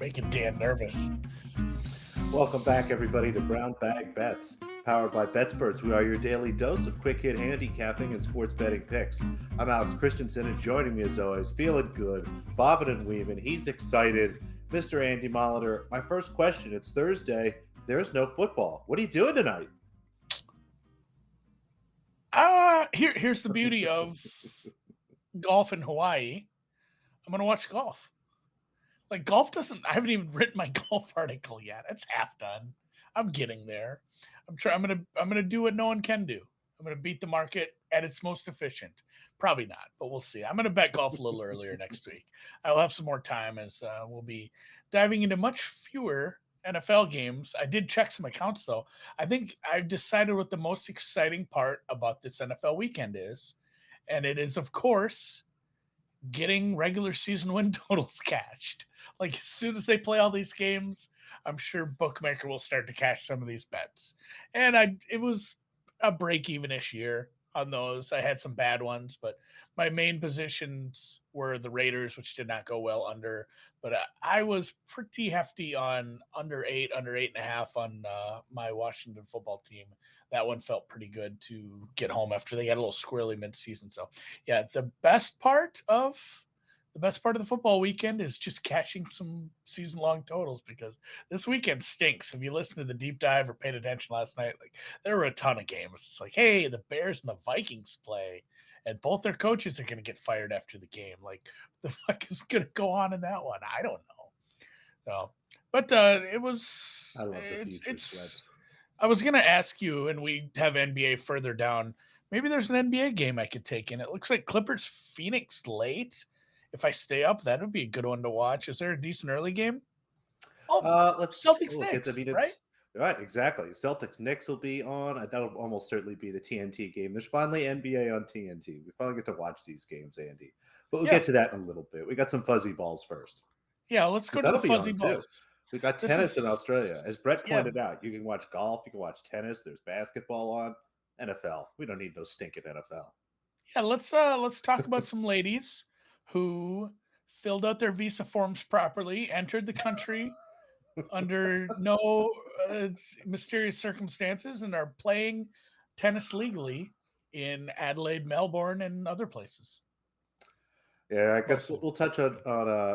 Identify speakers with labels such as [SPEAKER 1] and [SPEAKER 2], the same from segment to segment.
[SPEAKER 1] making Dan nervous.
[SPEAKER 2] Welcome back, everybody, to Brown Bag Bets. Powered by BETSPERTS, we are your daily dose of quick hit handicapping and sports betting picks. I'm Alex Christenson, and joining me as always, feeling good, bobbing and weaving. He's excited, Mr. Andy Molitor. My first question, it's Thursday. There's no football. What are you doing tonight?
[SPEAKER 1] Here's the beauty of golf in Hawaii. I'm going to watch golf. Like, golf doesn't, I haven't even written my golf article yet. It's half done. I'm getting there. I'm gonna do what no one can do. I'm gonna beat the market at its most efficient. Probably not, but we'll see. I'm gonna bet golf a little earlier next week. I'll have some more time as we'll be diving into much fewer NFL games. I did check some accounts though. I think I've decided what the most exciting part about this NFL weekend is, and it is of course getting regular season win totals cashed. Like, as soon as they play all these games, I'm sure bookmaker will start to cash some of these bets. And it was a break even-ish year on those. I had some bad ones, but my main positions were the Raiders, which did not go well under. But I was pretty hefty on under 8.5 on my Washington football team. That one felt pretty good to get home after they got a little squirrely mid-season. So yeah, the best part of the football weekend is just catching some season-long totals, because this weekend stinks. If you listened to the deep dive or paid attention last night, like, there were a ton of games. It's like, hey, the Bears and the Vikings play, and both their coaches are going to get fired after the game. Like, the fuck is going to go on in that one? I don't know. So, but it was.
[SPEAKER 2] I love the future sweats.
[SPEAKER 1] I was going to ask you, and we have NBA further down. Maybe there's an NBA game I could take in. It looks like Clippers Phoenix late. If I stay up, that would be a good one to watch. Is there a decent early game?
[SPEAKER 2] Let's
[SPEAKER 1] Celtics
[SPEAKER 2] look at
[SPEAKER 1] Knicks, right?
[SPEAKER 2] Right, exactly. Celtics Knicks will be on. That'll almost certainly be the TNT game. There's finally NBA on TNT. We finally get to watch these games, Andy. But we'll get to that in a little bit. We got some fuzzy balls first.
[SPEAKER 1] Yeah, let's go to the fuzzy balls.
[SPEAKER 2] We got tennis in Australia. As Brett pointed out, you can watch golf, you can watch tennis. There's basketball on. NFL. We don't need no stinking NFL.
[SPEAKER 1] Yeah, let's talk about some ladies who filled out their visa forms properly, entered the country under no mysterious circumstances, and are playing tennis legally in Adelaide, Melbourne, and other places.
[SPEAKER 2] Yeah, I guess we'll touch on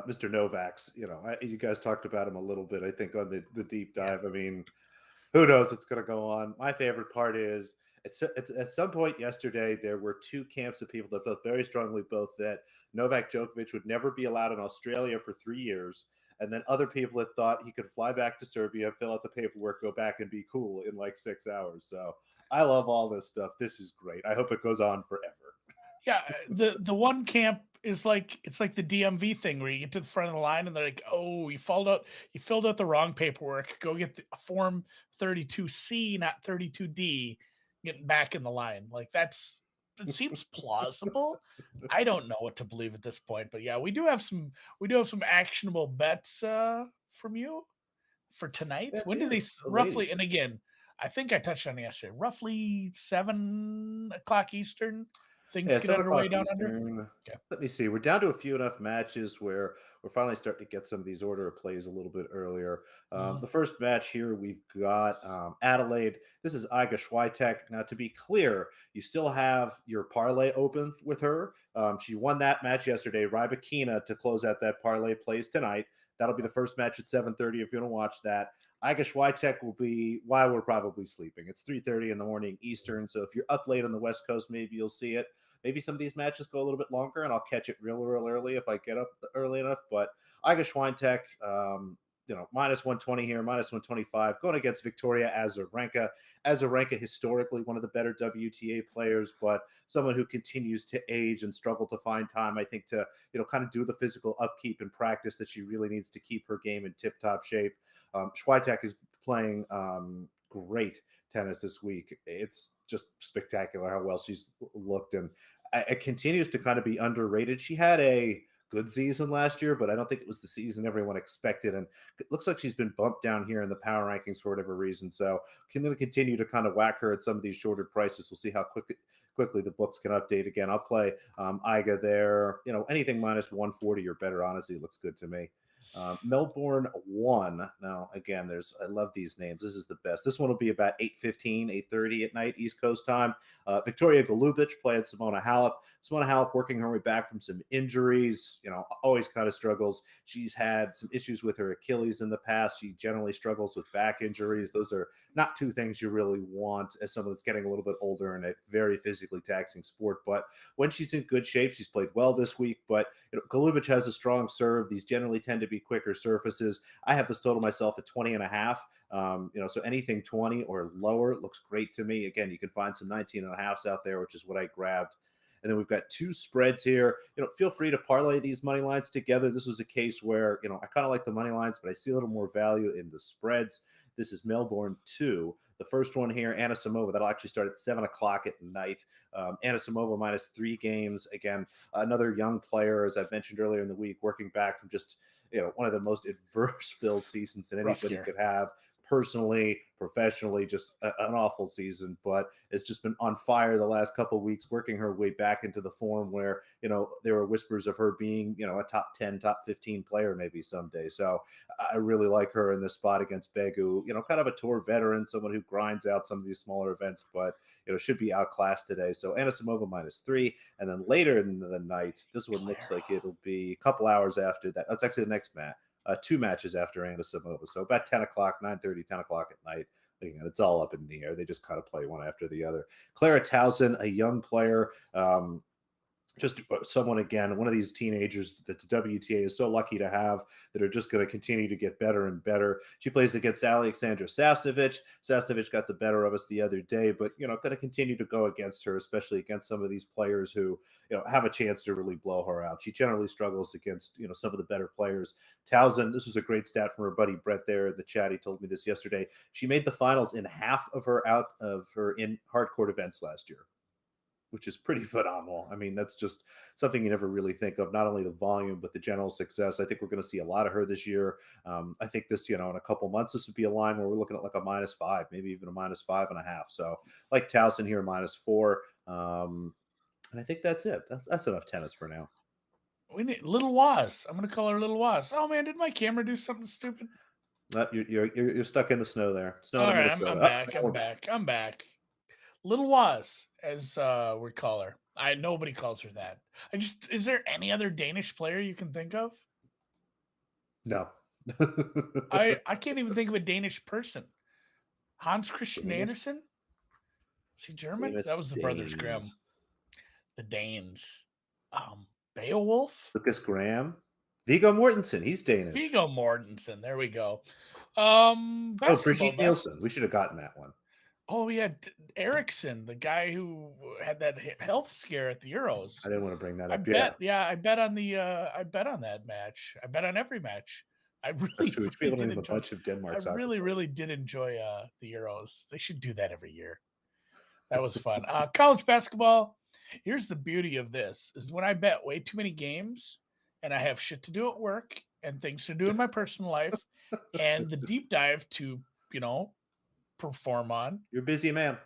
[SPEAKER 2] Mr. Novak's. You guys talked about him a little bit, I think, on the deep dive. Yeah. I mean, who knows what's going to go on? My favorite part is it's at some point yesterday, there were two camps of people that felt very strongly both that Novak Djokovic would never be allowed in Australia for 3 years, and then other people that thought he could fly back to Serbia, fill out the paperwork, go back, and be cool in like 6 hours. So I love all this stuff. This is great. I hope it goes on forever.
[SPEAKER 1] Yeah, the one camp is like, it's like the DMV thing where you get to the front of the line and they're like, "Oh, you filled out the wrong paperwork. Go get the form 32C, not 32D." Getting back in the line, like, it seems plausible. I don't know what to believe at this point, but yeah, we do have some actionable bets from you for tonight.
[SPEAKER 2] Yeah,
[SPEAKER 1] when do they roughly? And again, I think I touched on it yesterday. Roughly 7 o'clock Eastern. Things get underway down under.
[SPEAKER 2] Okay. Let me see. We're down to a few enough matches where we're finally starting to get some of these order of plays a little bit earlier. The first match here, we've got Adelaide. This is Iga Swiatek. Now, to be clear, you still have your parlay open with her. She won that match yesterday. Rybakina to close out that parlay plays tonight. That'll be the first match at 7:30 if you want to watch that. Iga Swiatek will be while we're probably sleeping. It's 3:30 in the morning Eastern, so if you're up late on the West Coast, maybe you'll see it. Maybe some of these matches go a little bit longer, and I'll catch it real early if I get up early enough. But Iga Swiatek, minus 120 here, minus 125, going against Victoria Azarenka. Azarenka, historically one of the better WTA players, but someone who continues to age and struggle to find time, I think, to kind of do the physical upkeep and practice that she really needs to keep her game in tip-top shape. Swiatek is playing great tennis this week. It's just spectacular how well she's looked, and it continues to kind of be underrated. She had a good season last year, but I don't think it was the season everyone expected. And it looks like she's been bumped down here in the power rankings for whatever reason. So can we continue to kind of whack her at some of these shorter prices? We'll see how quickly the books can update again. I'll play Iga there. Anything minus 140 or better, honestly, looks good to me. Melbourne 1. Now, again, I love these names. This is the best. This one will be about 8:15, 8:30 at night, East Coast time. Victoria Golubic playing Simona Halep. Simona Halep working her way back from some injuries, always kind of struggles. She's had some issues with her Achilles in the past. She generally struggles with back injuries. Those are not two things you really want as someone that's getting a little bit older in a very physically taxing sport. But when she's in good shape, she's played well this week. But Golubic has a strong serve. These generally tend to be quicker surfaces. I have this total myself at 20 and a half. So anything 20 or lower looks great to me. Again, you can find some 19 and a halves out there, which is what I grabbed. And then we've got two spreads here. Feel free to parlay these money lines together. This was a case where, I kind of like the money lines, but I see a little more value in the spreads. This is Melbourne 2. The first one here, Anisimova, that'll actually start at 7 o'clock at night. Anisimova minus 3 games. Again, another young player, as I've mentioned earlier in the week, working back from just, one of the most adverse-filled seasons that anybody could have. Personally, professionally, just an awful season, but it's just been on fire the last couple of weeks, working her way back into the form where, there were whispers of her being, a top 10, top 15 player maybe someday. So I really like her in this spot against Begu, kind of a tour veteran, someone who grinds out some of these smaller events, but, should be outclassed today. So Anisimova minus 3. And then later in the night, this one looks like it'll be a couple hours after that. That's actually the next match. 2 matches after Anisimova. So about 10 o'clock, 9:30, 10 o'clock at night. Again, it's all up in the air. They just kind of play one after the other. Clara Towson, a young player, just someone, again, one of these teenagers that the WTA is so lucky to have that are just going to continue to get better and better. She plays against Alexandra Sasnovich. Sasnovich got the better of us the other day, but, going to continue to go against her, especially against some of these players who, have a chance to really blow her out. She generally struggles against, some of the better players. Towson, this was a great stat from her buddy Brett there in the chat. He told me this yesterday. She made the finals in half of her in hard court events last year, which is pretty phenomenal. I mean, that's just something you never really think of, not only the volume, but the general success. I think we're going to see a lot of her this year. I think this, in a couple months, this would be a line where we're looking at like a -5, maybe even a -5.5. So like Towson here, -4. And I think that's it. That's enough tennis for now.
[SPEAKER 1] We need Little Waz. I'm going to call her Little Waz. Oh, man, did my camera do something stupid?
[SPEAKER 2] You're stuck in the snow there. Snow
[SPEAKER 1] All
[SPEAKER 2] in
[SPEAKER 1] right,
[SPEAKER 2] Minnesota.
[SPEAKER 1] I'm back. Little Waz, as we call her. Nobody calls her that. Is there any other Danish player you can think of?
[SPEAKER 2] No.
[SPEAKER 1] I can't even think of a Danish person. Hans Christian
[SPEAKER 2] Danish?
[SPEAKER 1] Andersen? Is he German?
[SPEAKER 2] Famous
[SPEAKER 1] That was the Brothers Grimm.
[SPEAKER 2] Danes.
[SPEAKER 1] The Danes. Beowulf?
[SPEAKER 2] Lucas Graham? Viggo Mortensen. He's Danish.
[SPEAKER 1] Viggo Mortensen. There we go.
[SPEAKER 2] Brigitte Nielsen. We should have gotten that one.
[SPEAKER 1] Oh, yeah. Ericsson, the guy who had that health scare at the Euros.
[SPEAKER 2] I didn't want to bring that up.
[SPEAKER 1] I bet on that match. I bet on every match. I really,
[SPEAKER 2] really did enjoy a bunch of Denmark.
[SPEAKER 1] I really did enjoy the Euros. They should do that every year. That was fun. College basketball. Here's the beauty of this: is when I bet way too many games, and I have shit to do at work and things to do in my personal life, and the deep dive to perform on.
[SPEAKER 2] You're a busy man.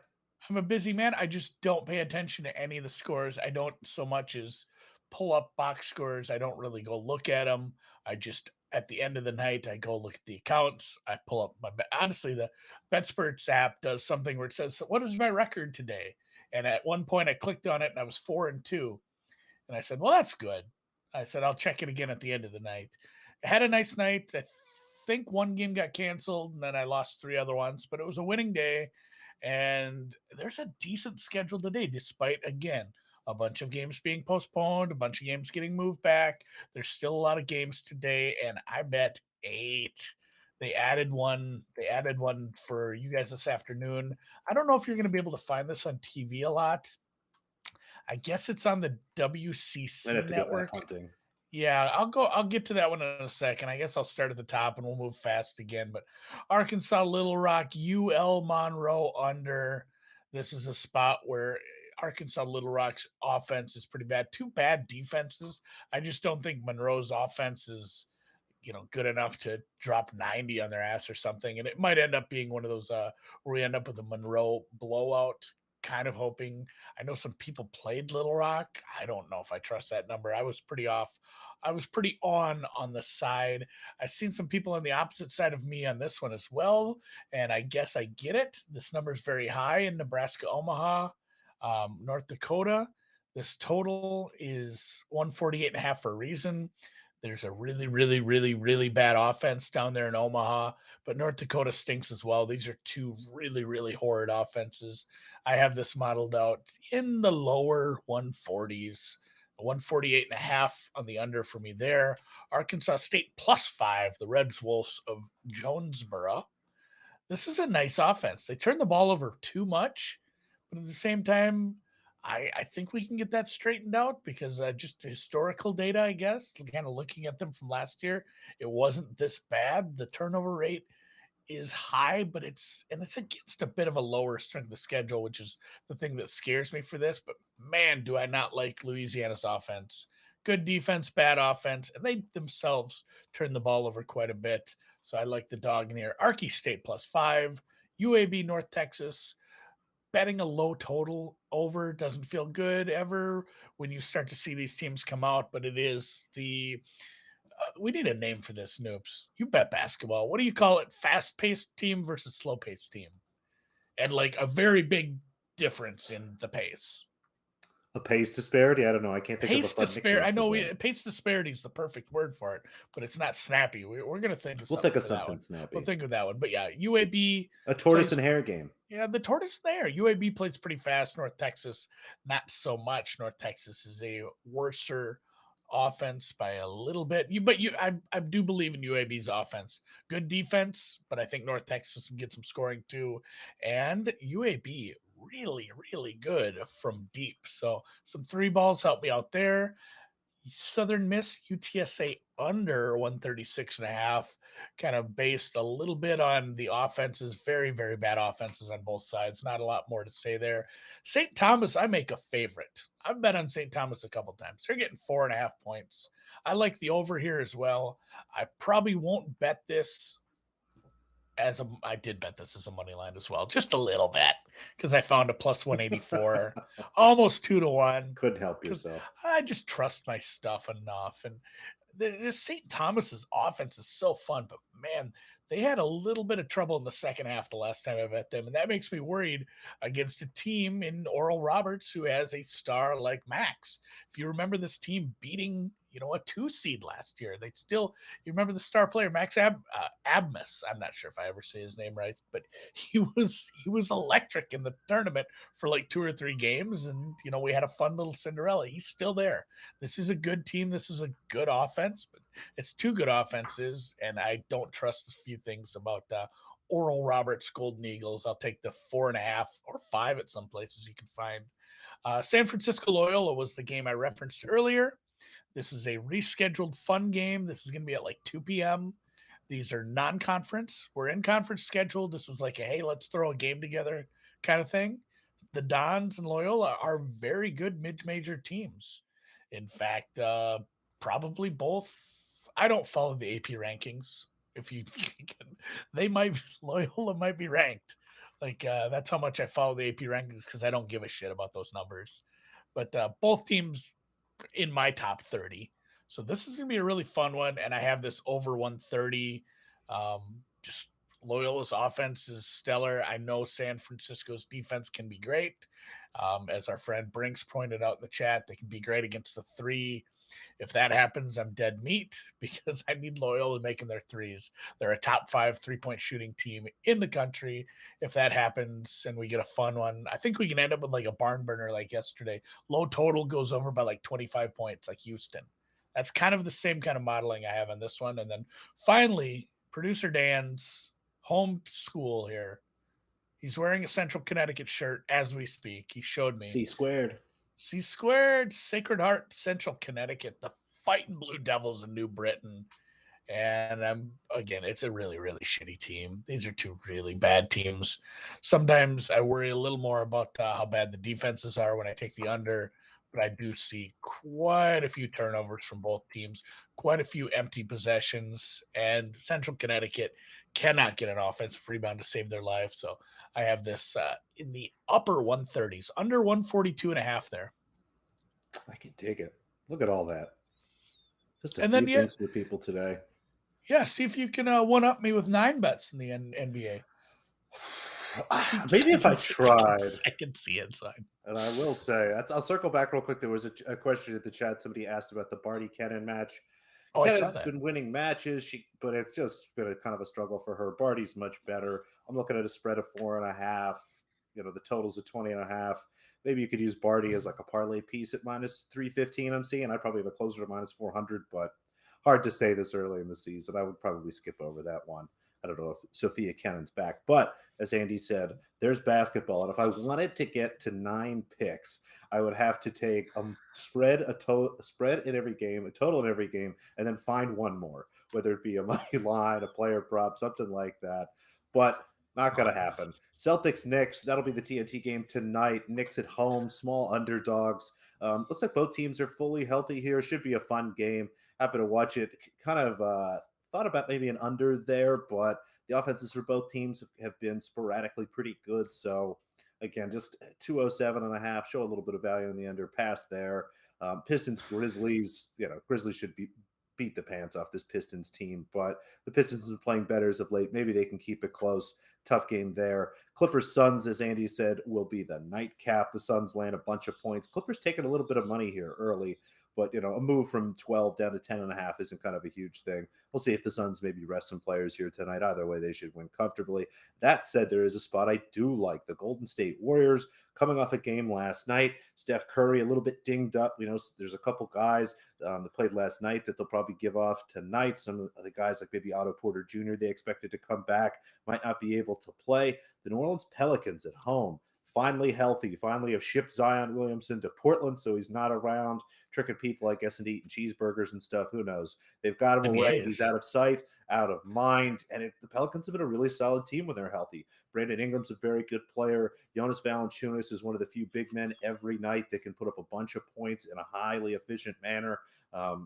[SPEAKER 1] I'm a busy man. I just don't pay attention to any of the scores. I don't so much as pull up box scores. I don't really go look at them. I just, at the end of the night, I go look at the accounts. I pull up honestly, the BETSPERTS app does something where it says, what is my record today? And at one point I clicked on it and I was 4-2. And I said, well, that's good. I said, I'll check it again at the end of the night. I had a nice night. I think one game got canceled and then I lost 3 other ones, but it was a winning day. And there's a decent schedule today, despite, again, a bunch of games being postponed, a bunch of games getting moved back. There's still a lot of games today, and I bet 8. They added one. They added one for you guys this afternoon. I don't know if you're going to be able to find this on TV a lot. I guess it's on the WCC network. Yeah, I'll get to that one in a second. I guess I'll start at the top and we'll move fast again. But Arkansas Little Rock, UL Monroe under. This is a spot where Arkansas Little Rock's offense is pretty bad. 2 bad defenses. I just don't think Monroe's offense is, good enough to drop 90 on their ass or something. And it might end up being one of those where we end up with a Monroe blowout. kind of hoping. I know some people played Little Rock. I don't know if I trust that number. I was pretty off. I was pretty on the side. I've seen some people on the opposite side of me on this one as well, and I guess I get it. This number is very high in Nebraska, Omaha, North Dakota. This total is 148.5 for a reason. There's a really, really, really, really bad offense down there in Omaha, but North Dakota stinks as well. These are two really, really horrid offenses. I have this modeled out in the lower 140s, 148.5 on the under for me there. Arkansas State +5, the Reds Wolves of Jonesboro. This is a nice offense. They turn the ball over too much, but at the same time, I think we can get that straightened out because just historical data, I guess, kind of looking at them from last year, it wasn't this bad. The turnover rate is high, but it's against a bit of a lower strength of schedule, which is the thing that scares me for this. But man, do I not like Louisiana's offense. Good defense, bad offense, and they themselves turn the ball over quite a bit. So I like the dog near Arky State +5, UAB North Texas. Betting a low total over doesn't feel good ever when you start to see these teams come out, but it is the we need a name for this, Noops. You bet basketball. What do you call it? Fast paced team versus slow paced team. And like a very big difference in the pace.
[SPEAKER 2] A pace disparity? I don't know. I can't think of a
[SPEAKER 1] Pace
[SPEAKER 2] fun
[SPEAKER 1] disparity.
[SPEAKER 2] nickname
[SPEAKER 1] I
[SPEAKER 2] for
[SPEAKER 1] know
[SPEAKER 2] that.
[SPEAKER 1] pace disparity is the perfect word for it, but it's not snappy. We're going to think of
[SPEAKER 2] We'll
[SPEAKER 1] something
[SPEAKER 2] think of
[SPEAKER 1] for that
[SPEAKER 2] something
[SPEAKER 1] one. We'll
[SPEAKER 2] snappy.
[SPEAKER 1] think of that one. But yeah, UAB
[SPEAKER 2] A tortoise
[SPEAKER 1] plays.
[SPEAKER 2] and hare game.
[SPEAKER 1] Yeah, the tortoise there. UAB plays pretty fast. North Texas, not so much. North Texas is a worser offense by a little bit. I do believe in UAB's offense. Good defense, but I think North Texas can get some scoring too. And UAB really, really good from deep. So some three balls help me out there. Southern Miss UTSA under 136.5, kind of based a little bit on the offenses, very, very bad offenses on both sides. Not a lot more to say there. St. Thomas, I make a favorite. I've bet on St. Thomas a couple times. They're getting 4.5 points. I like the over here as well. I probably won't bet this I did bet this as a money line as well, just a little bit, because I found a plus 184, almost 2 to 1.
[SPEAKER 2] Couldn't help
[SPEAKER 1] Because
[SPEAKER 2] yourself.
[SPEAKER 1] I just trust my stuff enough, and the St. Thomas's offense is so fun, but man, they had a little bit of trouble in the second half the last time I bet them, and that makes me worried against a team in Oral Roberts who has a star like Max. If you remember this team beating, a 2 seed last year, you remember the star player Max Abmas. I'm not sure if I ever say his name right, but he was electric in the tournament for like 2 or 3 games, and we had a fun little Cinderella. He's still there. This is a good team. This is a good offense, but it's two good offenses, and I don't trust a few things about Oral Roberts Golden Eagles. I'll take the 4.5 or 5 at some places you can find. San Francisco Loyola was the game I referenced earlier. This is a rescheduled fun game. This is going to be at like 2 p.m. These are non-conference. We're in conference schedule. This was like a hey, let's throw a game together kind of thing. The Dons and Loyola are very good mid-major teams. In fact, probably both. I don't follow the AP rankings. If you, they might Loyola might be ranked. Like that's how much I follow the AP rankings because I don't give a shit about those numbers. But both teams in my top 30. So this is going to be a really fun one. And I have this over 130. Just Loyola's offense is stellar. I know San Francisco's defense can be great. As our friend Brinks pointed out in the chat, they can be great against the three. If that happens, I'm dead meat because I need Loyola making their threes. They're a top 5 3-point shooting team in the country. If that happens and we get a fun one, I think we can end up with like a barn burner like yesterday. Low total goes over by like 25 points, like Houston. That's kind of the same kind of modeling I have on this one. And then finally, producer Dan's home school here. He's wearing a Central Connecticut shirt as we speak. He showed me.
[SPEAKER 2] C squared.
[SPEAKER 1] C squared, Sacred Heart, Central Connecticut, the fighting Blue Devils in New Britain. And again, it's a really, really shitty team. These are two really bad teams. Sometimes I worry a little more about how bad the defenses are when I take the under, but I do see quite a few turnovers from both teams, quite a few empty possessions, and Central Connecticut cannot get an offensive rebound to save their life. So I have this in the upper 130s, under 142.5 there.
[SPEAKER 2] I can dig it. Look at all that. Just a
[SPEAKER 1] And
[SPEAKER 2] few
[SPEAKER 1] then, yeah,
[SPEAKER 2] things for the people today.
[SPEAKER 1] yeah, see if you can one up me with 9 bets in the NBA.
[SPEAKER 2] Maybe if I tried.
[SPEAKER 1] I can see inside.
[SPEAKER 2] And I will say, I'll circle back real quick. There was a question in the chat. Somebody asked about the Barty Kennan match.
[SPEAKER 1] Oh, I saw
[SPEAKER 2] Kennan's
[SPEAKER 1] that.
[SPEAKER 2] been winning matches, but it's just been a kind of a struggle for her. Barty's much better. I'm looking at a spread of 4.5. The total's at 20.5. Maybe you could use Barty as like a parlay piece at minus 315. I'm seeing. I'd probably have it closer to minus 400, but hard to say this early in the season. I would probably skip over that one. I don't know if Sophia Kennan's back, but as Andy said, there's basketball, and if I wanted to get to 9 picks, I would have to take a spread in every game, a total in every game, and then find one more, whether it be a money line, a player prop, something like that. But not going to happen. Celtics Knicks, that'll be the TNT game tonight. Knicks at home, small underdogs. Looks like both teams are fully healthy here. Should be a fun game. Happy to watch it. Kind of thought about maybe an under there, but the offenses for both teams have been sporadically pretty good. So again, just 207.5, show a little bit of value in the under, pass there. Pistons, Grizzlies, Grizzlies should beat the pants off this Pistons team, but the Pistons have been playing better as of late. Maybe they can keep it close. Tough game there. Clippers Suns, as Andy said, will be the nightcap. The Suns land a bunch of points. Clippers taking a little bit of money here early, but a move from 12 down to 10.5 isn't kind of a huge thing. We'll see if the Suns maybe rest some players here tonight. Either way, they should win comfortably. That said, there is a spot I do like. The Golden State Warriors coming off a game last night. Steph Curry a little bit dinged up. There's a couple guys that played last night that they'll probably give off tonight. Some of the guys like maybe Otto Porter Jr., they expected to come back, might not be able to play. The New Orleans Pelicans at home, finally healthy, finally have shipped Zion Williamson to Portland, so he's not around tricking people, I guess, into eating cheeseburgers and stuff. Who knows? They've got him away. He's out of sight, out of mind. And the Pelicans have been a really solid team when they're healthy. Brandon Ingram's a very good player. Jonas Valanciunas is one of the few big men every night that can put up a bunch of points in a highly efficient manner.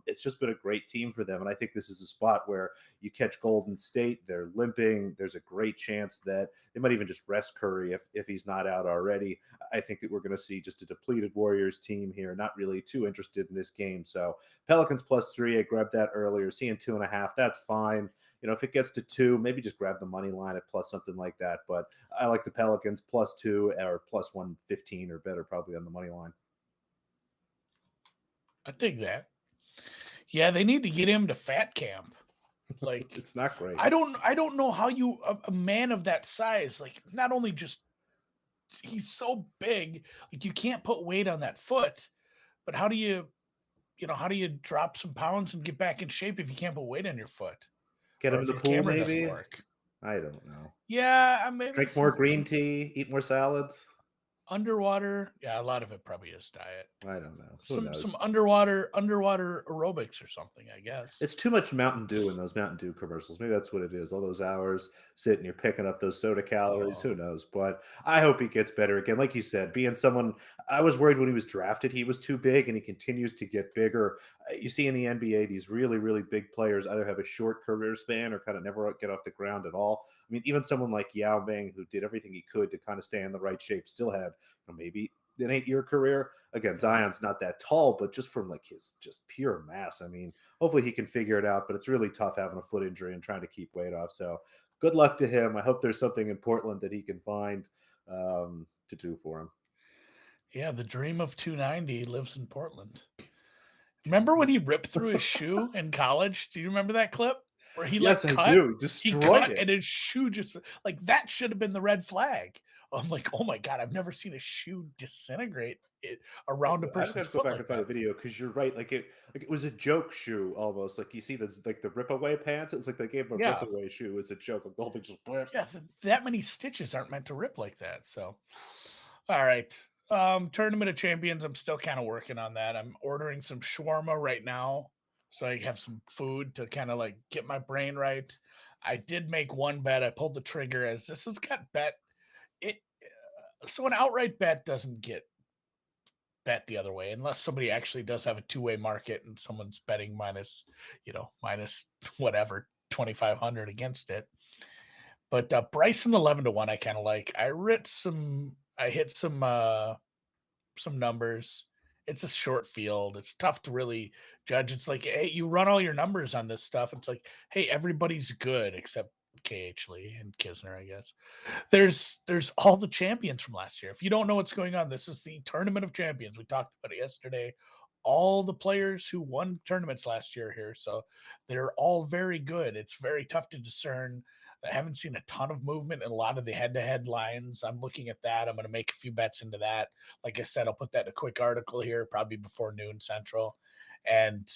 [SPEAKER 2] It's just been a great team for them. And I think this is a spot where you catch Golden State, they're limping. There's a great chance that they might even just rest Curry if he's not out already. I think that we're going to see just a depleted Warriors team here, not really too interested in this game. So Pelicans +3, I grabbed that earlier, seeing 2.5, that's fine. If it gets to 2, maybe just grab the money line at plus something like that. But I like the Pelicans +2 or +115 or better, probably on the money line.
[SPEAKER 1] I dig that. Yeah, they need to get him to fat camp. Like,
[SPEAKER 2] it's not great.
[SPEAKER 1] I don't know how you a man of that size, like, not only just he's so big, like you can't put weight on that foot, but how do you drop some pounds and get back in shape if you can't put weight on your foot?
[SPEAKER 2] Get
[SPEAKER 1] Or
[SPEAKER 2] him in
[SPEAKER 1] if
[SPEAKER 2] the
[SPEAKER 1] your
[SPEAKER 2] pool,
[SPEAKER 1] camera doesn't
[SPEAKER 2] maybe.
[SPEAKER 1] work.
[SPEAKER 2] I don't know.
[SPEAKER 1] Yeah, maybe
[SPEAKER 2] drink more green tea, eat more salads.
[SPEAKER 1] Underwater, yeah, a lot of it probably is diet.
[SPEAKER 2] I don't know. Who knows?
[SPEAKER 1] Some underwater aerobics or something, I guess.
[SPEAKER 2] It's too much Mountain Dew in those Mountain Dew commercials. Maybe that's what it is. All those hours sitting, you're picking up those soda calories. Who knows? But I hope he gets better again. Like you said, being someone, I was worried when he was drafted, he was too big, and he continues to get bigger. You see in the NBA, these really, really big players either have a short career span or kind of never get off the ground at all. I mean, even someone like Yao Ming, who did everything he could to kind of stay in the right shape, still had maybe an 8-year career. Again, Zion's not that tall, but just from like his just pure mass. I mean, hopefully he can figure it out, but it's really tough having a foot injury and trying to keep weight off. So good luck to him. I hope there's something in Portland that he can find to do for him.
[SPEAKER 1] Yeah, the dream of 290 lives in Portland. Remember when he ripped through his shoe in college? Do you remember that clip? Where he
[SPEAKER 2] yes,
[SPEAKER 1] cut?
[SPEAKER 2] I do. Destroyed it.
[SPEAKER 1] And his shoe just like that should have been the red flag. I'm like, oh my god, I've never seen a shoe disintegrate around a person's
[SPEAKER 2] I have to
[SPEAKER 1] foot
[SPEAKER 2] go back
[SPEAKER 1] like
[SPEAKER 2] and find a video because you're right. Like it was a joke shoe almost. Like you see the rip away pants. It's like they gave him a rip away shoe as a joke. Like the whole thing just
[SPEAKER 1] yeah. That many stitches aren't meant to rip like that. So, all right. Tournament of Champions. I'm still kind of working on that. I'm ordering some shawarma right now, so I have some food to kind of like get my brain right. I did make one bet. I pulled the trigger as this has got bet. It so an outright bet doesn't get bet the other way unless somebody actually does have a two-way market and someone's betting minus whatever 2,500 against it. But Bryson 11-1, I kind of like. I hit some numbers. It's a short field. It's tough to really judge. It's like, hey, you run all your numbers on this stuff. It's like, hey, everybody's good except KH Lee and Kisner, I guess. There's all the champions from last year. If you don't know what's going on, this is the Tournament of Champions. We talked about it yesterday. All the players who won tournaments last year here, so they're all very good. It's very tough to discern. I haven't seen a ton of movement in a lot of the head-to-head lines. I'm looking at that. I'm going to make a few bets into that. Like I said, I'll put that in a quick article here, probably before noon Central. And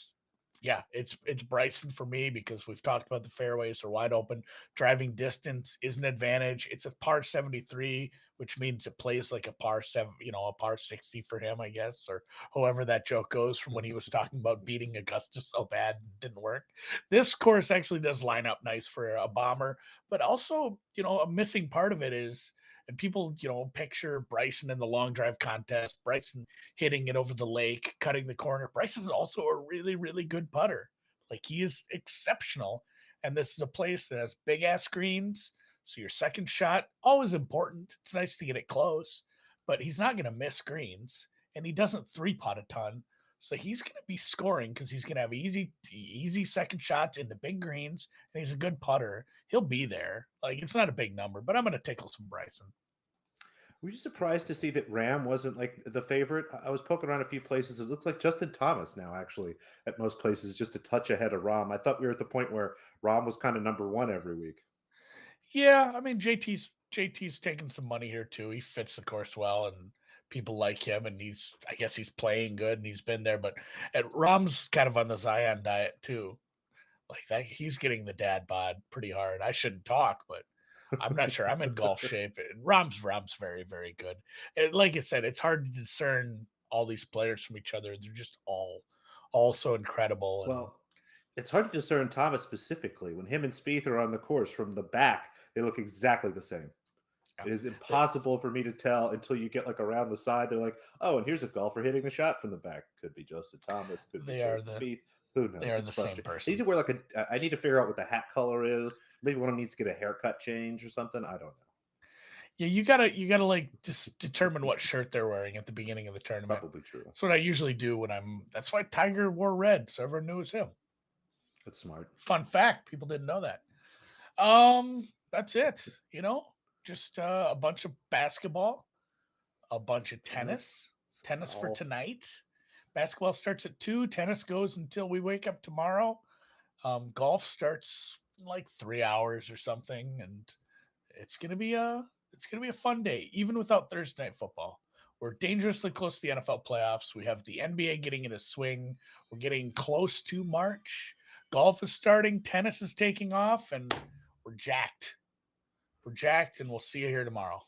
[SPEAKER 1] yeah, it's Bryson for me because we've talked about the fairways are wide open. Driving distance is an advantage. It's a par 73, which means it plays like a par 7, a par 60 for him, I guess, or however that joke goes from when he was talking about beating Augusta so bad and didn't work. This course actually does line up nice for a bomber, but also, a missing part of it is, and people, picture Bryson in the long drive contest, Bryson hitting it over the lake, cutting the corner. Bryson is also a really, really good putter. Like, he is exceptional. And this is a place that has big ass greens. So your second shot, always important. It's nice to get it close, but he's not going to miss greens. And he doesn't three putt a ton. So he's going to be scoring because he's going to have easy second shots into big greens. And he's a good putter. He'll be there. Like, it's not a big number, but I'm going to tickle some Bryson.
[SPEAKER 2] Were you surprised to see that Ram wasn't like the favorite? I was poking around a few places. It looks like Justin Thomas now, actually, at most places, just a touch ahead of Ram. I thought we were at the point where Ram was kind of number one every week.
[SPEAKER 1] Yeah, I mean JT's taking some money here too. He fits the course well, and people like him, and I guess he's playing good, and he's been there. But Rom's kind of on the Zion diet too. Like that, he's getting the dad bod pretty hard. I shouldn't talk, but I'm not sure. I'm in golf shape. And Rom's very very good. And like I said, it's hard to discern all these players from each other. They're just all so incredible, and
[SPEAKER 2] Well, it's hard to discern Thomas specifically. When him and Spieth are on the course from the back, they look exactly the same.
[SPEAKER 1] yeah,
[SPEAKER 2] It is impossible for me to tell until you get like around the side. They're like, oh, and here's a golfer hitting the shot from the back. Could be Justin Thomas. Could be
[SPEAKER 1] they are
[SPEAKER 2] Jordan
[SPEAKER 1] the
[SPEAKER 2] Spieth. Who
[SPEAKER 1] they
[SPEAKER 2] knows?
[SPEAKER 1] are
[SPEAKER 2] It's
[SPEAKER 1] the same
[SPEAKER 2] frustrating. I need
[SPEAKER 1] person.
[SPEAKER 2] to wear like I need to figure out what the hat color is. Maybe one of them needs to get a haircut change or something. I don't know.
[SPEAKER 1] Yeah, you gotta like just determine what shirt they're wearing at the beginning of the
[SPEAKER 2] It's
[SPEAKER 1] tournament.
[SPEAKER 2] probably true.
[SPEAKER 1] That's what I usually do when I'm. That's why Tiger wore red, so everyone knew it was him.
[SPEAKER 2] That's smart.
[SPEAKER 1] Fun fact: people didn't know that. That's it. Just a bunch of basketball, a bunch of
[SPEAKER 2] Tennis,
[SPEAKER 1] tennis for
[SPEAKER 2] golf.
[SPEAKER 1] tonight. Basketball starts at 2. Tennis goes until we wake up tomorrow. Golf starts in like 3 hours or something, and it's gonna be a fun day, even without Thursday night football. We're dangerously close to the NFL playoffs. We have the NBA getting in a swing. We're getting close to March. Golf is starting. Tennis is taking off, and we're jacked. We're jacked, and we'll see you here tomorrow.